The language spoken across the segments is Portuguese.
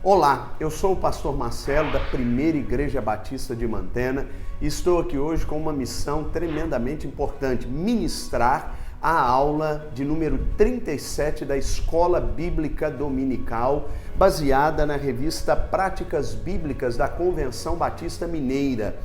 Olá, eu sou o pastor Marcelo da Primeira Igreja Batista de Mantena e estou aqui hoje com uma missão tremendamente importante, ministrar a aula de número 37 da Escola Bíblica Dominical, baseada na revista Práticas Bíblicas da Convenção Batista Mineira.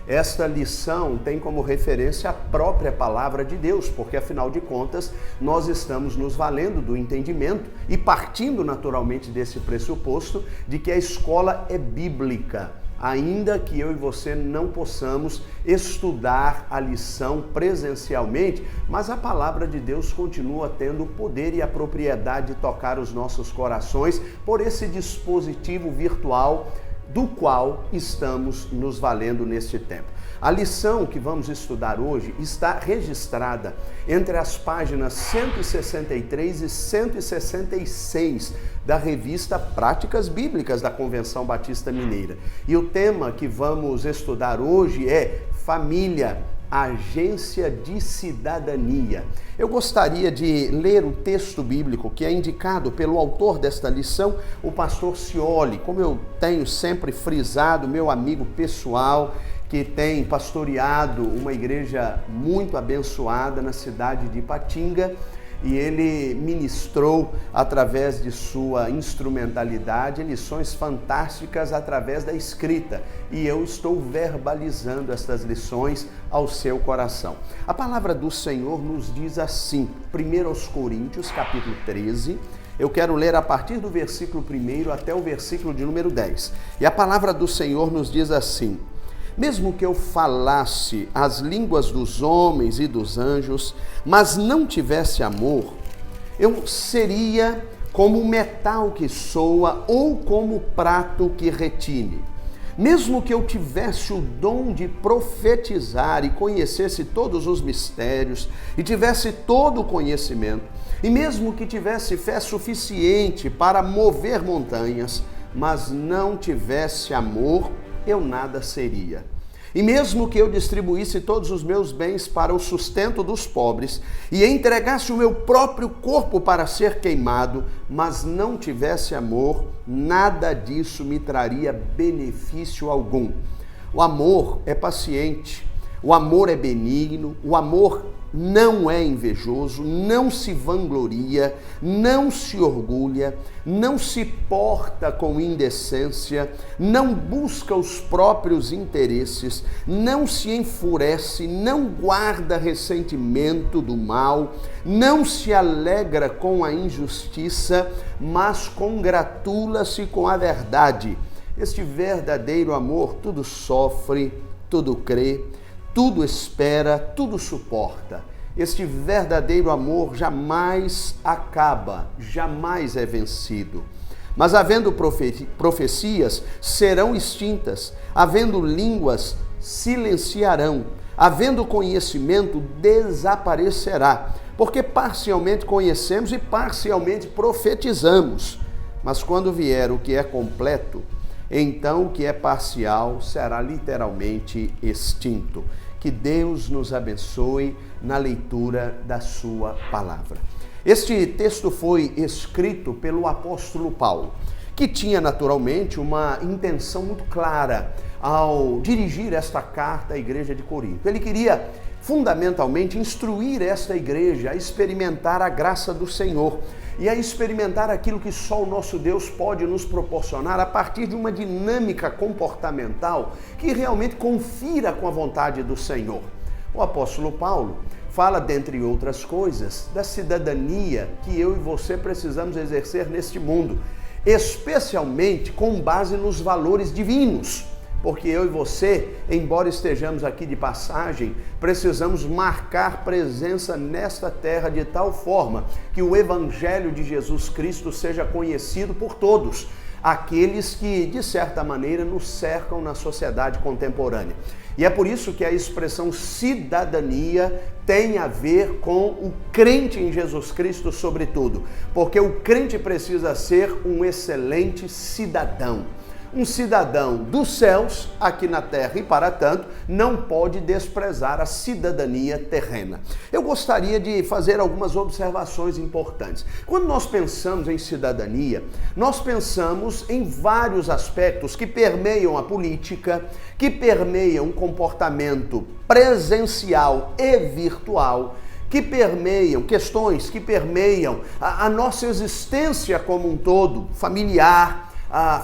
Esta lição tem como referência a própria palavra de Deus, porque afinal de contas nós estamos nos valendo do entendimento e partindo naturalmente desse pressuposto de que a escola é bíblica, ainda que eu e você não possamos estudar a lição presencialmente, mas a palavra de Deus continua tendo o poder e a propriedade de tocar os nossos corações por esse dispositivo virtual do qual estamos nos valendo neste tempo. A lição que vamos estudar hoje está registrada entre as páginas 163 e 166 da revista Práticas Bíblicas da Convenção Batista Mineira. E o tema que vamos estudar hoje é Família, Agência de Cidadania. Eu gostaria de ler o texto bíblico que é indicado pelo autor desta lição, o pastor Cioli, como eu tenho sempre frisado, meu amigo pessoal, que tem pastoreado uma igreja muito abençoada na cidade de Ipatinga, e ele ministrou, através de sua instrumentalidade, lições fantásticas através da escrita. E eu estou verbalizando estas lições ao seu coração. A palavra do Senhor nos diz assim, 1 Coríntios, capítulo 13, eu quero ler a partir do versículo 1 até o versículo de número 10. E a palavra do Senhor nos diz assim: mesmo que eu falasse as línguas dos homens e dos anjos, mas não tivesse amor, eu seria como o metal que soa ou como o prato que retine. Mesmo que eu tivesse o dom de profetizar e conhecesse todos os mistérios e tivesse todo o conhecimento, e mesmo que tivesse fé suficiente para mover montanhas, mas não tivesse amor, eu nada seria. E mesmo que eu distribuísse todos os meus bens para o sustento dos pobres e entregasse o meu próprio corpo para ser queimado, mas não tivesse amor, nada disso me traria benefício algum. O amor é paciente, o amor é benigno, o amor não é invejoso, não se vangloria, não se orgulha, não se porta com indecência, não busca os próprios interesses, não se enfurece, não guarda ressentimento do mal, não se alegra com a injustiça, mas congratula-se com a verdade. Este verdadeiro amor tudo sofre, tudo crê, tudo espera, tudo suporta. Este verdadeiro amor jamais acaba, jamais é vencido. Mas havendo profecias, serão extintas, havendo línguas, silenciarão, havendo conhecimento, desaparecerá, porque parcialmente conhecemos e parcialmente profetizamos. Mas quando vier o que é completo, então o que é parcial será literalmente extinto. Que Deus nos abençoe na leitura da sua palavra. Este texto foi escrito pelo apóstolo Paulo, que tinha naturalmente uma intenção muito clara ao dirigir esta carta à igreja de Corinto. Ele queria fundamentalmente instruir esta igreja a experimentar a graça do Senhor e a experimentar aquilo que só o nosso Deus pode nos proporcionar a partir de uma dinâmica comportamental que realmente confira com a vontade do Senhor. O apóstolo Paulo fala, dentre outras coisas, da cidadania que eu e você precisamos exercer neste mundo, especialmente com base nos valores divinos. Porque eu e você, embora estejamos aqui de passagem, precisamos marcar presença nesta terra de tal forma que o Evangelho de Jesus Cristo seja conhecido por todos, aqueles que, de certa maneira, nos cercam na sociedade contemporânea. E é por isso que a expressão cidadania tem a ver com o crente em Jesus Cristo, sobretudo, porque o crente precisa ser um excelente cidadão. Um cidadão dos céus, aqui na terra, e para tanto, não pode desprezar a cidadania terrena. Eu gostaria de fazer algumas observações importantes. Quando nós pensamos em cidadania, nós pensamos em vários aspectos que permeiam a política, que permeiam o comportamento presencial e virtual, que permeiam questões que permeiam a nossa existência como um todo, familiar,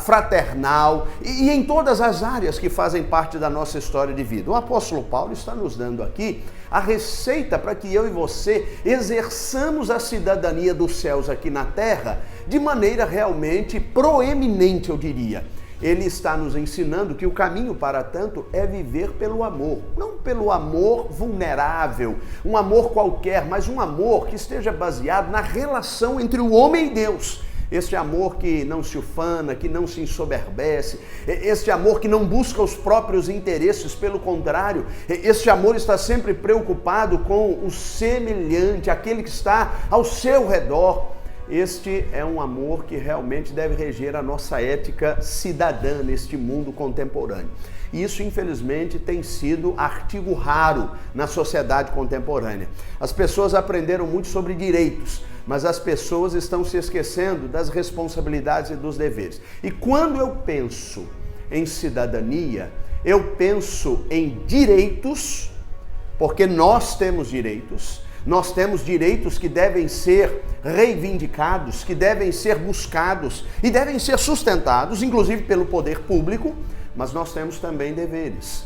fraternal e em todas as áreas que fazem parte da nossa história de vida. O apóstolo Paulo está nos dando aqui a receita para que eu e você exerçamos a cidadania dos céus aqui na terra de maneira realmente proeminente, eu diria. Ele está nos ensinando que o caminho para tanto é viver pelo amor, não pelo amor vulnerável, um amor qualquer, mas um amor que esteja baseado na relação entre o homem e Deus. Este amor que não se ufana, que não se ensoberbece, este amor que não busca os próprios interesses, pelo contrário, este amor está sempre preocupado com o semelhante, aquele que está ao seu redor. Este é um amor que realmente deve reger a nossa ética cidadã neste mundo contemporâneo. E isso, infelizmente, tem sido artigo raro na sociedade contemporânea. As pessoas aprenderam muito sobre direitos, mas as pessoas estão se esquecendo das responsabilidades e dos deveres. E quando eu penso em cidadania, eu penso em direitos, porque nós temos direitos. Nós temos direitos que devem ser reivindicados, que devem ser buscados e devem ser sustentados, inclusive pelo poder público, mas nós temos também deveres.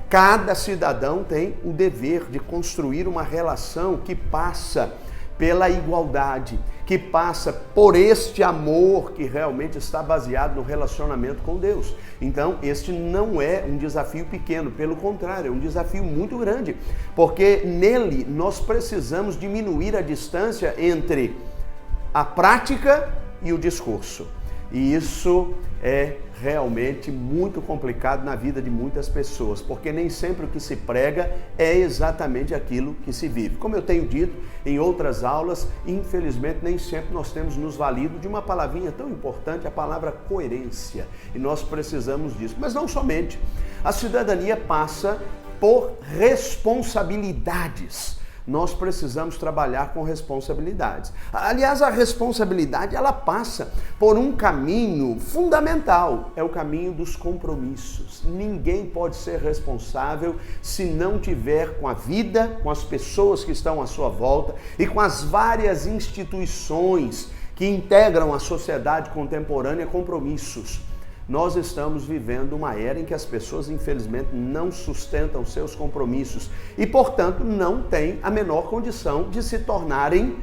Cada cidadão tem o dever de construir uma relação que passa pela igualdade, que passa por este amor que realmente está baseado no relacionamento com Deus. Então, este não é um desafio pequeno, pelo contrário, é um desafio muito grande, porque nele nós precisamos diminuir a distância entre a prática e o discurso. E isso é realmente muito complicado na vida de muitas pessoas, porque nem sempre o que se prega é exatamente aquilo que se vive. Como eu tenho dito em outras aulas, infelizmente nem sempre nós temos nos valido de uma palavrinha tão importante, a palavra coerência, e nós precisamos disso. Mas não somente. A cidadania passa por responsabilidades. Nós precisamos trabalhar com responsabilidades. Aliás, a responsabilidade, ela passa por um caminho fundamental, é o caminho dos compromissos. Ninguém pode ser responsável se não tiver com a vida, com as pessoas que estão à sua volta e com as várias instituições que integram a sociedade contemporânea compromissos. Nós estamos vivendo uma era em que as pessoas, infelizmente, não sustentam seus compromissos e, portanto, não têm a menor condição de se tornarem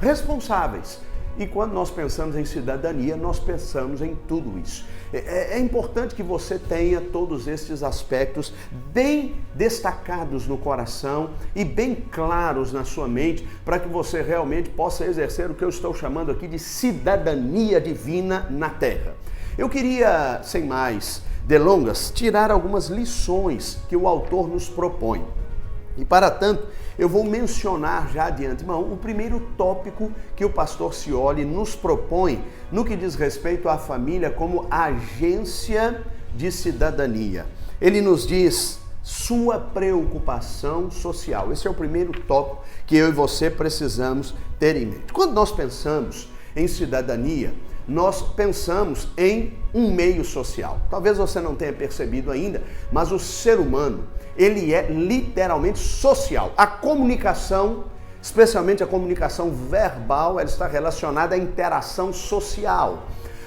responsáveis. E quando nós pensamos em cidadania, nós pensamos em tudo isso. É importante que você tenha todos estes aspectos bem destacados no coração e bem claros na sua mente, para que você realmente possa exercer o que eu estou chamando aqui de cidadania divina na Terra. Eu queria, sem mais delongas, tirar algumas lições que o autor nos propõe. E, para tanto, eu vou mencionar já de antemão o primeiro tópico que o pastor Scioli nos propõe no que diz respeito à família como agência de cidadania. Ele nos diz sua preocupação social. Esse é o primeiro tópico que eu e você precisamos ter em mente. Quando nós pensamos em cidadania, nós pensamos em um meio social. Talvez você não tenha percebido ainda, mas o ser humano, ele é literalmente social. A comunicação, especialmente a comunicação verbal, ela está relacionada à interação social.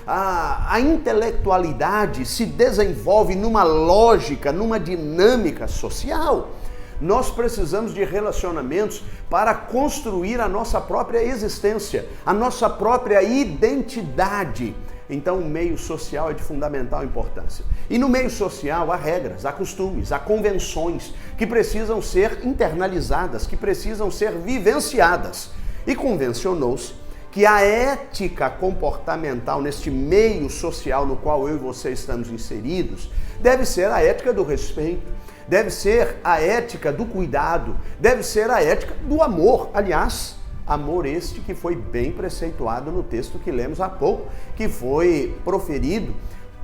A intelectualidade se desenvolve numa lógica, numa dinâmica social. Nós precisamos de relacionamentos para construir a nossa própria existência, a nossa própria identidade. Então, o meio social é de fundamental importância. E no meio social há regras, há costumes, há convenções que precisam ser internalizadas, que precisam ser vivenciadas. E convencionou-se que a ética comportamental neste meio social no qual eu e você estamos inseridos deve ser a ética do respeito, deve ser a ética do cuidado, deve ser a ética do amor. Aliás, amor este que foi bem preceituado no texto que lemos há pouco, que foi proferido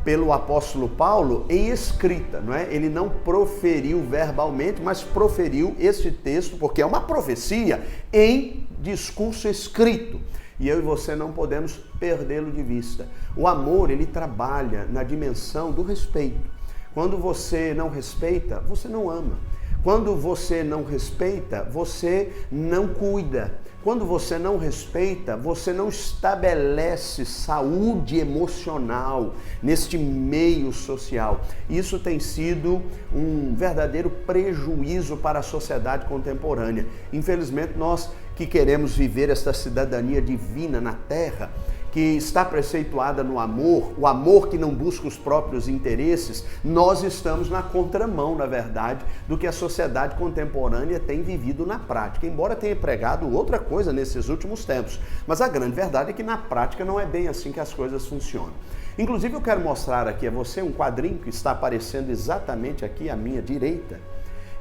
pelo apóstolo Paulo em escrita, não é? Ele não proferiu verbalmente, mas proferiu esse texto, porque é uma profecia em discurso escrito. E eu e você não podemos perdê-lo de vista. O amor, ele trabalha na dimensão do respeito. Quando você não respeita, você não ama. Quando você não respeita, você não cuida. Quando você não respeita, você não estabelece saúde emocional neste meio social. Isso tem sido um verdadeiro prejuízo para a sociedade contemporânea. Infelizmente, nós que queremos viver esta cidadania divina na terra, que está preceituada no amor, o amor que não busca os próprios interesses, nós estamos na contramão, na verdade, do que a sociedade contemporânea tem vivido na prática, embora tenha pregado outra coisa nesses últimos tempos. Mas a grande verdade é que na prática não é bem assim que as coisas funcionam. Inclusive eu quero mostrar aqui a você um quadrinho que está aparecendo exatamente aqui à minha direita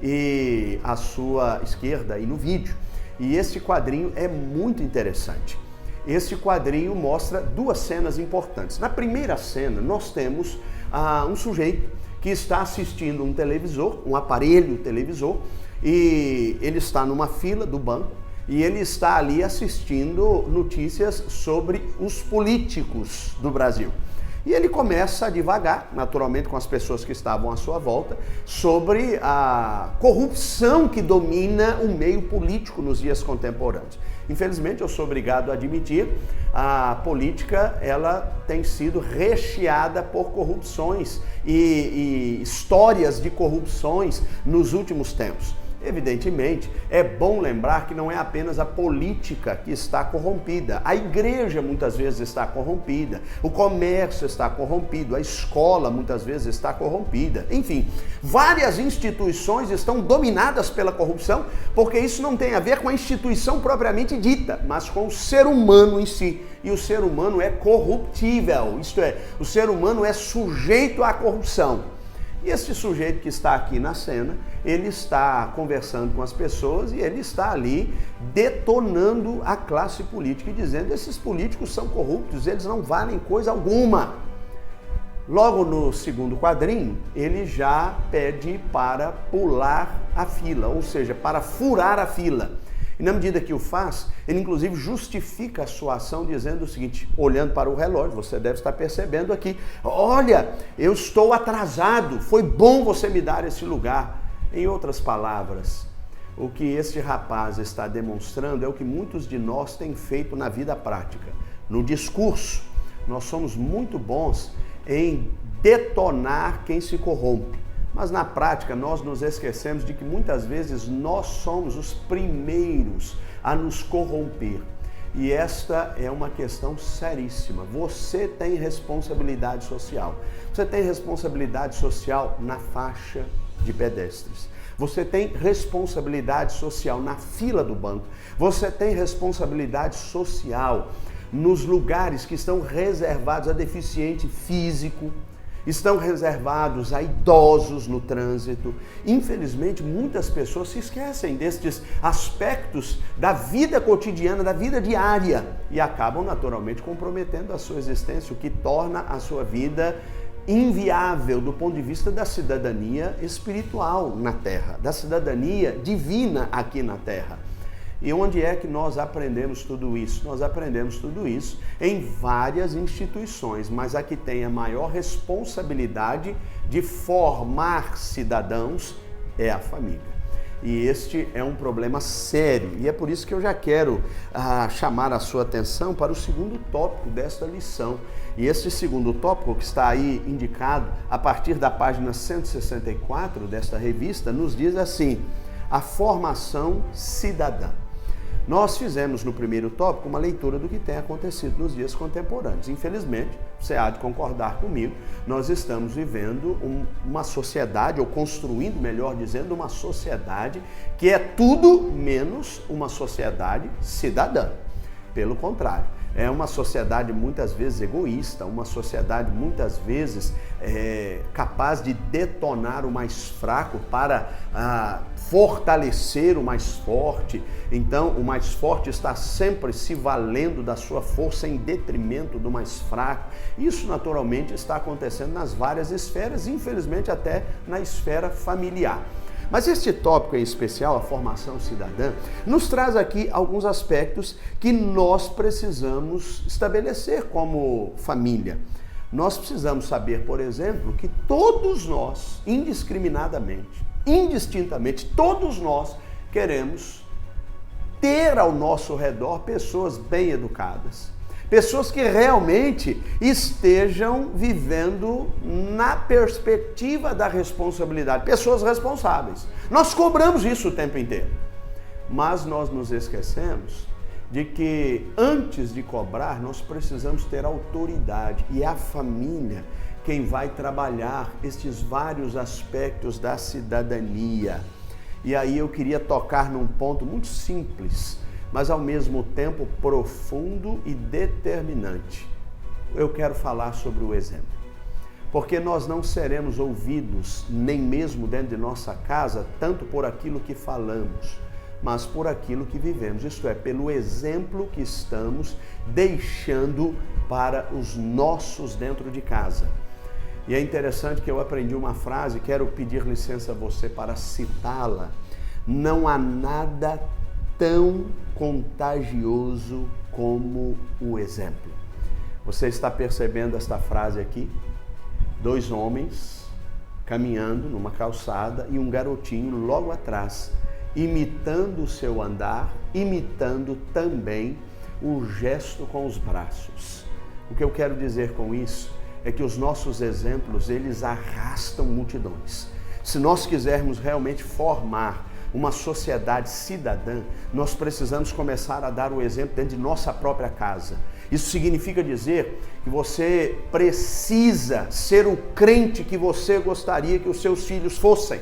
e à sua esquerda aí no vídeo. E esse quadrinho é muito interessante. Esse quadrinho mostra duas cenas importantes. Na primeira cena, nós temos um sujeito que está assistindo um televisor, um aparelho televisor, e ele está numa fila do banco e ele está ali assistindo notícias sobre os políticos do Brasil. E ele começa a divagar, naturalmente com as pessoas que estavam à sua volta, sobre a corrupção que domina o meio político nos dias contemporâneos. Infelizmente, eu sou obrigado a admitir, a política ela tem sido recheada por corrupções e histórias de corrupções nos últimos tempos. Evidentemente, é bom lembrar que não é apenas a política que está corrompida. A igreja muitas vezes está corrompida, o comércio está corrompido, a escola muitas vezes está corrompida. Enfim, várias instituições estão dominadas pela corrupção, porque isso não tem a ver com a instituição propriamente dita, mas com o ser humano em si. E o ser humano é corruptível, isto é, o ser humano é sujeito à corrupção. E esse sujeito que está aqui na cena, ele está conversando com as pessoas e ele está ali detonando a classe política e dizendo: esses políticos são corruptos, eles não valem coisa alguma. Logo no segundo quadrinho, ele já pede para pular a fila, ou seja, para furar a fila. E na medida que o faz, ele inclusive justifica a sua ação dizendo o seguinte, olhando para o relógio, você deve estar percebendo aqui, olha, eu estou atrasado, foi bom você me dar esse lugar. Em outras palavras, o que este rapaz está demonstrando é o que muitos de nós têm feito na vida prática. No discurso, nós somos muito bons em detonar quem se corrompe. Mas na prática nós nos esquecemos de que muitas vezes nós somos os primeiros a nos corromper. E esta é uma questão seríssima. Você tem responsabilidade social. Você tem responsabilidade social na faixa de pedestres. Você tem responsabilidade social na fila do banco. Você tem responsabilidade social nos lugares que estão reservados a deficiente físico, estão reservados a idosos no trânsito. Infelizmente, muitas pessoas se esquecem destes aspectos da vida cotidiana, da vida diária, e acabam naturalmente comprometendo a sua existência, o que torna a sua vida inviável do ponto de vista da cidadania espiritual na Terra, da cidadania divina aqui na Terra. E onde é que nós aprendemos tudo isso? Nós aprendemos tudo isso em várias instituições, mas a que tem a maior responsabilidade de formar cidadãos é a família. E este é um problema sério, e é por isso que eu já quero chamar a sua atenção para o segundo tópico desta lição. E este segundo tópico, que está aí indicado a partir da página 164 desta revista, nos diz assim: a formação cidadã. Nós fizemos no primeiro tópico uma leitura do que tem acontecido nos dias contemporâneos. Infelizmente, você há de concordar comigo, nós estamos vivendo uma sociedade, ou construindo, melhor dizendo, uma sociedade que é tudo menos uma sociedade cidadã. Pelo contrário, É uma sociedade muitas vezes egoísta, uma sociedade muitas vezes capaz de detonar o mais fraco para fortalecer o mais forte. Então, o mais forte está sempre se valendo da sua força em detrimento do mais fraco. Isso naturalmente está acontecendo nas várias esferas, infelizmente até na esfera familiar. Mas este tópico em especial, a formação cidadã, nos traz aqui alguns aspectos que nós precisamos estabelecer como família. Nós precisamos saber, por exemplo, que todos nós, indiscriminadamente, indistintamente, todos nós queremos ter ao nosso redor pessoas bem educadas. Pessoas que realmente estejam vivendo na perspectiva da responsabilidade. Pessoas responsáveis. Nós cobramos isso o tempo inteiro. Mas nós nos esquecemos de que antes de cobrar, nós precisamos ter autoridade. E é a família quem vai trabalhar estes vários aspectos da cidadania. E aí eu queria tocar num ponto muito simples, mas ao mesmo tempo profundo e determinante. Eu quero falar sobre o exemplo. Porque nós não seremos ouvidos, nem mesmo dentro de nossa casa, tanto por aquilo que falamos, mas por aquilo que vivemos. Isto é, pelo exemplo que estamos deixando para os nossos dentro de casa. E é interessante que eu aprendi uma frase, quero pedir licença a você para citá-la. Não há nada tão contagioso como o exemplo. Você está percebendo esta frase aqui? 2 homens caminhando numa calçada e um garotinho logo atrás, imitando o seu andar, imitando também o gesto com os braços. O que eu quero dizer com isso é que os nossos exemplos, eles arrastam multidões. Se nós quisermos realmente formar uma sociedade cidadã, nós precisamos começar a dar o exemplo dentro de nossa própria casa. Isso significa dizer que você precisa ser o crente que você gostaria que os seus filhos fossem.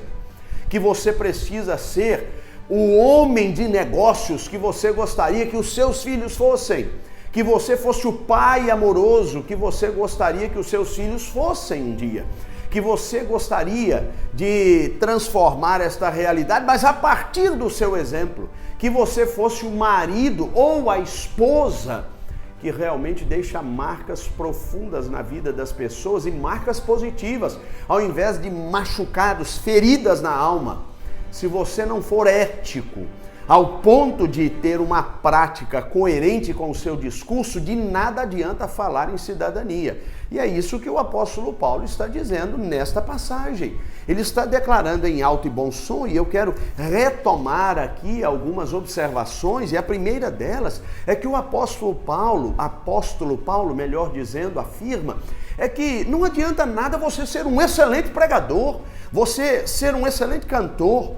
Que você precisa ser o homem de negócios que você gostaria que os seus filhos fossem. Que você fosse o pai amoroso que você gostaria que os seus filhos fossem um dia. Que você gostaria de transformar esta realidade, mas a partir do seu exemplo, que você fosse o marido ou a esposa que realmente deixa marcas profundas na vida das pessoas e marcas positivas, ao invés de machucados, feridas na alma. Se você não for ético, ao ponto de ter uma prática coerente com o seu discurso, de nada adianta falar em cidadania. E é isso que o apóstolo Paulo está dizendo nesta passagem. Ele está declarando em alto e bom som, e eu quero retomar aqui algumas observações, e a primeira delas é que o apóstolo Paulo, melhor dizendo, afirma, é que não adianta nada você ser um excelente pregador, você ser um excelente cantor.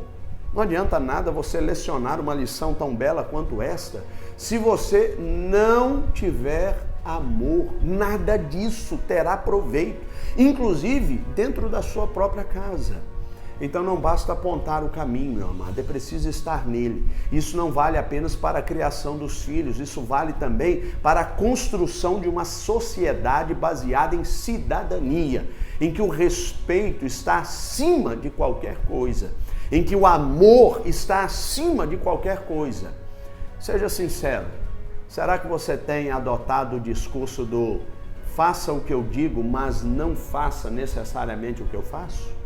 Não adianta nada você lecionar uma lição tão bela quanto esta, se você não tiver amor. Nada disso terá proveito, inclusive dentro da sua própria casa. Então não basta apontar o caminho, meu amado, é preciso estar nele. Isso não vale apenas para a criação dos filhos, isso vale também para a construção de uma sociedade baseada em cidadania, em que o respeito está acima de qualquer coisa, em que o amor está acima de qualquer coisa. Seja sincero, será que você tem adotado o discurso do faça o que eu digo, mas não faça necessariamente o que eu faço?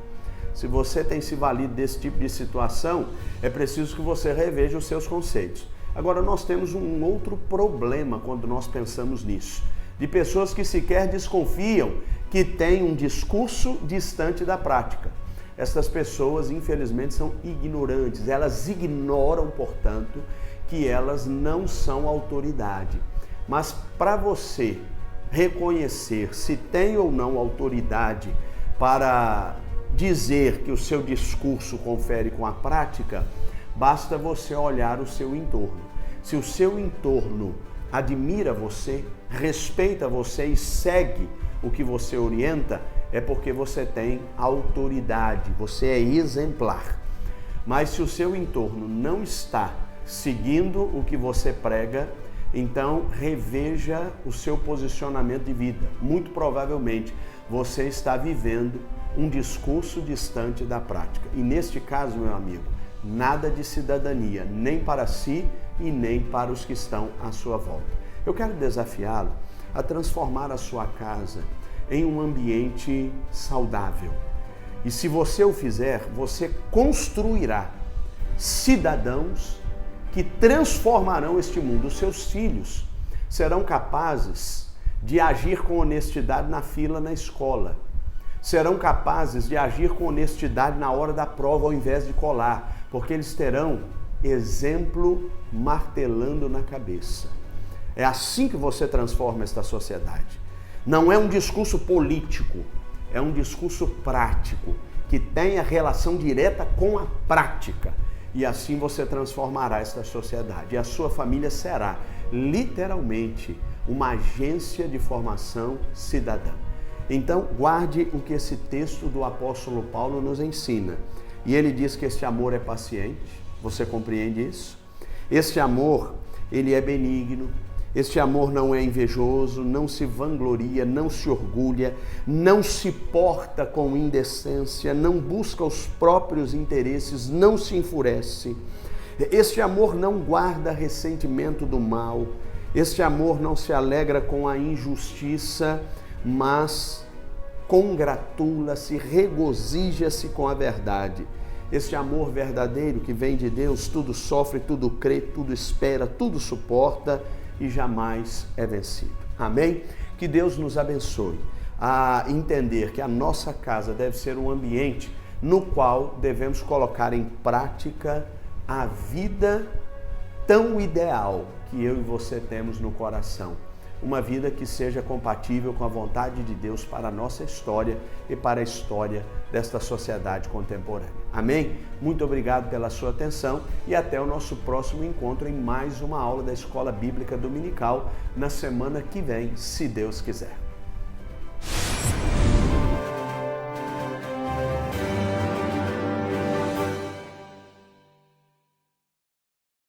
Se você tem se valido desse tipo de situação, é preciso que você reveja os seus conceitos. Agora, nós temos um outro problema quando nós pensamos nisso, de pessoas que sequer desconfiam que têm um discurso distante da prática. Essas pessoas, infelizmente, são ignorantes. Elas ignoram, portanto, que elas não são autoridade. Mas para você reconhecer se tem ou não autoridade para dizer que o seu discurso confere com a prática, basta você olhar o seu entorno. Se o seu entorno admira você, respeita você e segue o que você orienta, é porque você tem autoridade, você é exemplar. Mas se o seu entorno não está seguindo o que você prega, então reveja o seu posicionamento de vida. Muito provavelmente você está vivendo um discurso distante da prática. E neste caso, meu amigo, nada de cidadania, nem para si e nem para os que estão à sua volta. Eu quero desafiá-lo a transformar a sua casa em um ambiente saudável. E se você o fizer, você construirá cidadãos que transformarão este mundo. Os seus filhos serão capazes de agir com honestidade na fila na escola. Serão capazes de agir com honestidade na hora da prova ao invés de colar, porque eles terão exemplo martelando na cabeça. É assim que você transforma esta sociedade. Não é um discurso político, é um discurso prático, que tenha relação direta com a prática. E assim você transformará esta sociedade. E a sua família será, literalmente, uma agência de formação cidadã. Então, guarde o que esse texto do apóstolo Paulo nos ensina. E ele diz que este amor é paciente. Você compreende isso? Este amor, ele é benigno. Este amor não é invejoso, não se vangloria, não se orgulha, não se porta com indecência, não busca os próprios interesses, não se enfurece. Este amor não guarda ressentimento do mal. Este amor não se alegra com a injustiça, mas congratula-se, regozija-se com a verdade. Este amor verdadeiro que vem de Deus, tudo sofre, tudo crê, tudo espera, tudo suporta e jamais é vencido. Amém? Que Deus nos abençoe a entender que a nossa casa deve ser um ambiente no qual devemos colocar em prática a vida tão ideal que eu e você temos no coração. Uma vida que seja compatível com a vontade de Deus para a nossa história e para a história desta sociedade contemporânea. Amém? Muito obrigado pela sua atenção e até o nosso próximo encontro em mais uma aula da Escola Bíblica Dominical na semana que vem, se Deus quiser.